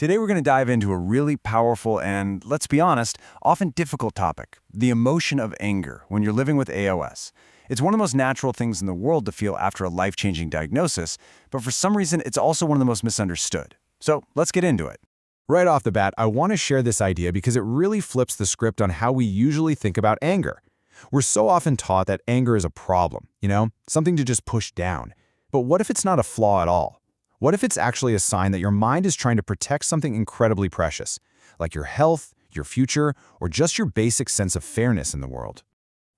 Today we're going to dive into a really powerful and, let's be honest, often difficult topic, the emotion of anger when you're living with ALS. It's one of the most natural things in the world to feel after a life-changing diagnosis, but for some reason it's also one of the most misunderstood. So let's get into it. Right off the bat, I want to share this idea because it really flips the script on how we usually think about anger. We're so often taught that anger is a problem, something to just push down. But what if it's not a flaw at all? What if it's actually a sign that your mind is trying to protect something incredibly precious, like your health, your future, or just your basic sense of fairness in the world?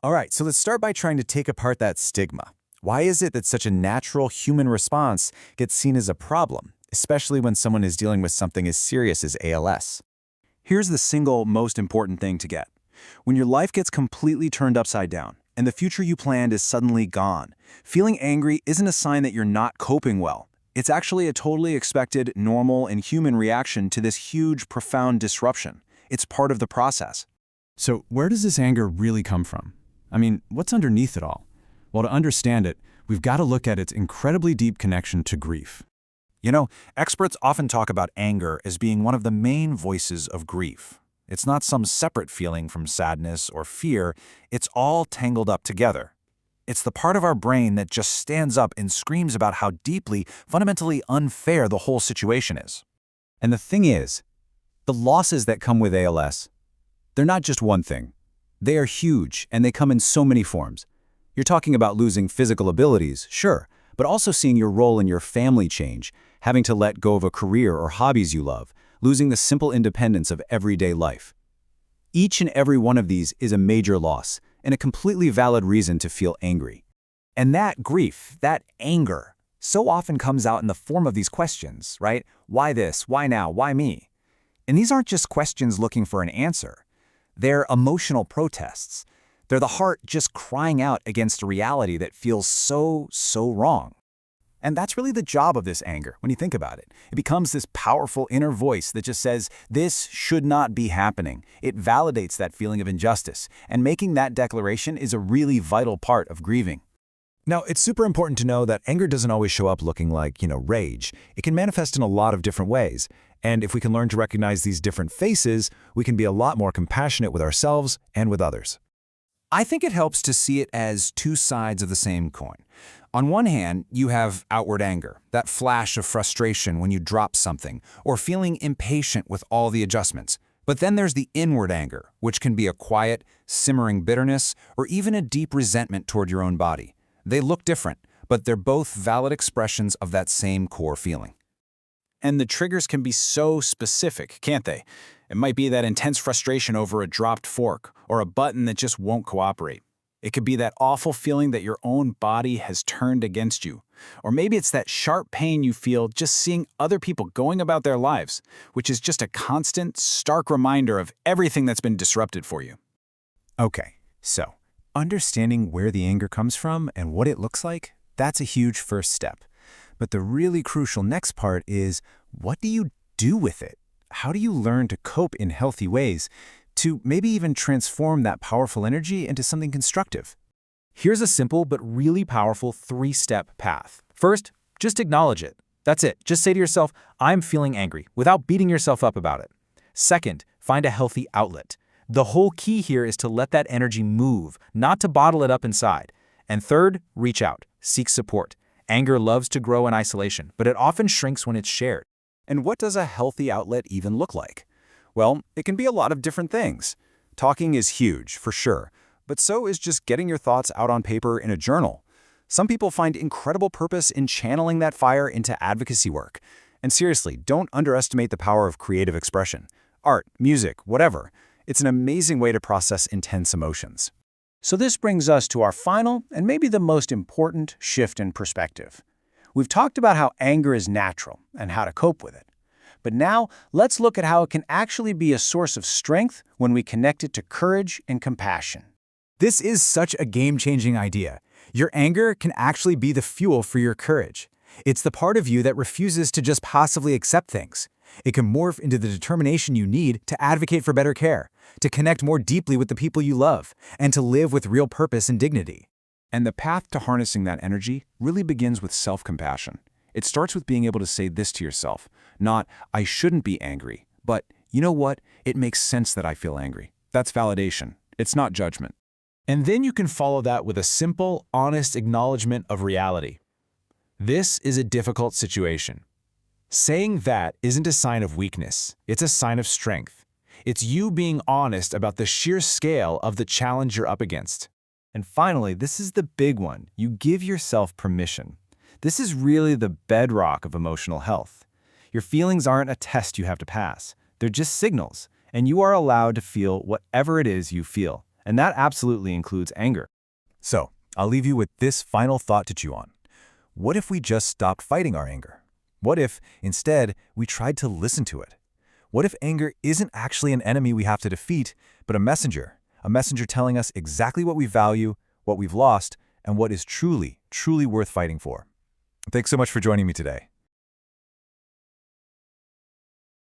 All right, so let's start by trying to take apart that stigma. Why is it that such a natural human response gets seen as a problem, especially when someone is dealing with something as serious as ALS? Here's the single most important thing to get. When your life gets completely turned upside down and the future you planned is suddenly gone, feeling angry isn't a sign that you're not coping well. It's actually a totally expected, normal, and human reaction to this huge, profound disruption. It's part of the process. So where does this anger really come from? I mean, what's underneath it all? Well, to understand it, we've got to look at its incredibly deep connection to grief. Experts often talk about anger as being one of the main voices of grief. It's not some separate feeling from sadness or fear, it's all tangled up together. It's the part of our brain that just stands up and screams about how deeply, fundamentally unfair the whole situation is. And the thing is, the losses that come with ALS, they're not just one thing. They are huge, and they come in so many forms. You're talking about losing physical abilities, sure, but also seeing your role in your family change, having to let go of a career or hobbies you love, losing the simple independence of everyday life. Each and every one of these is a major loss, and a completely valid reason to feel angry. And that grief, that anger, so often comes out in the form of these questions, right? Why this? Why now? Why me? And these aren't just questions looking for an answer. They're emotional protests. They're the heart just crying out against a reality that feels so wrong. And that's really the job of this anger, when you think about it. It becomes this powerful inner voice that just says, this should not be happening. It validates that feeling of injustice, and making that declaration is a really vital part of grieving. Now, it's super important to know that anger doesn't always show up looking like, rage. It can manifest in a lot of different ways. And if we can learn to recognize these different faces, we can be a lot more compassionate with ourselves and with others. I think it helps to see it as two sides of the same coin. On one hand, you have outward anger, that flash of frustration when you drop something, or feeling impatient with all the adjustments. But then there's the inward anger, which can be a quiet, simmering bitterness, or even a deep resentment toward your own body. They look different, but they're both valid expressions of that same core feeling. And the triggers can be so specific, can't they? It might be that intense frustration over a dropped fork, or a button that just won't cooperate. It could be that awful feeling that your own body has turned against you. Or maybe it's that sharp pain you feel just seeing other people going about their lives, which is just a constant, stark reminder of everything that's been disrupted for you. Okay, so understanding where the anger comes from and what it looks like, that's a huge first step. But the really crucial next part is, what do you do with it? How do you learn to cope in healthy ways, to maybe even transform that powerful energy into something constructive? Here's a simple but really powerful 3-step path. First, just acknowledge it. That's it. Just say to yourself, I'm feeling angry, without beating yourself up about it. Second, find a healthy outlet. The whole key here is to let that energy move, not to bottle it up inside. And third, reach out, seek support. Anger loves to grow in isolation, but it often shrinks when it's shared. And what does a healthy outlet even look like? Well, it can be a lot of different things. Talking is huge, for sure, but so is just getting your thoughts out on paper in a journal. Some people find incredible purpose in channeling that fire into advocacy work. And seriously, don't underestimate the power of creative expression. Art, music, whatever. It's an amazing way to process intense emotions. So this brings us to our final and maybe the most important shift in perspective. We've talked about how anger is natural and how to cope with it. But now, let's look at how it can actually be a source of strength when we connect it to courage and compassion. This is such a game-changing idea. Your anger can actually be the fuel for your courage. It's the part of you that refuses to just passively accept things. It can morph into the determination you need to advocate for better care, to connect more deeply with the people you love, and to live with real purpose and dignity. And the path to harnessing that energy really begins with self-compassion. It starts with being able to say this to yourself, not, I shouldn't be angry, but, you know what, it makes sense that I feel angry. That's validation. It's not judgment. And then you can follow that with a simple, honest acknowledgement of reality. This is a difficult situation. Saying that isn't a sign of weakness. It's a sign of strength. It's you being honest about the sheer scale of the challenge you're up against. And finally, this is the big one. You give yourself permission. This is really the bedrock of emotional health. Your feelings aren't a test you have to pass. They're just signals, and you are allowed to feel whatever it is you feel. And that absolutely includes anger. So, I'll leave you with this final thought to chew on. What if we just stopped fighting our anger? What if, instead, we tried to listen to it? What if anger isn't actually an enemy we have to defeat, but a messenger telling us exactly what we value, what we've lost, and what is truly, truly worth fighting for? Thanks so much for joining me today.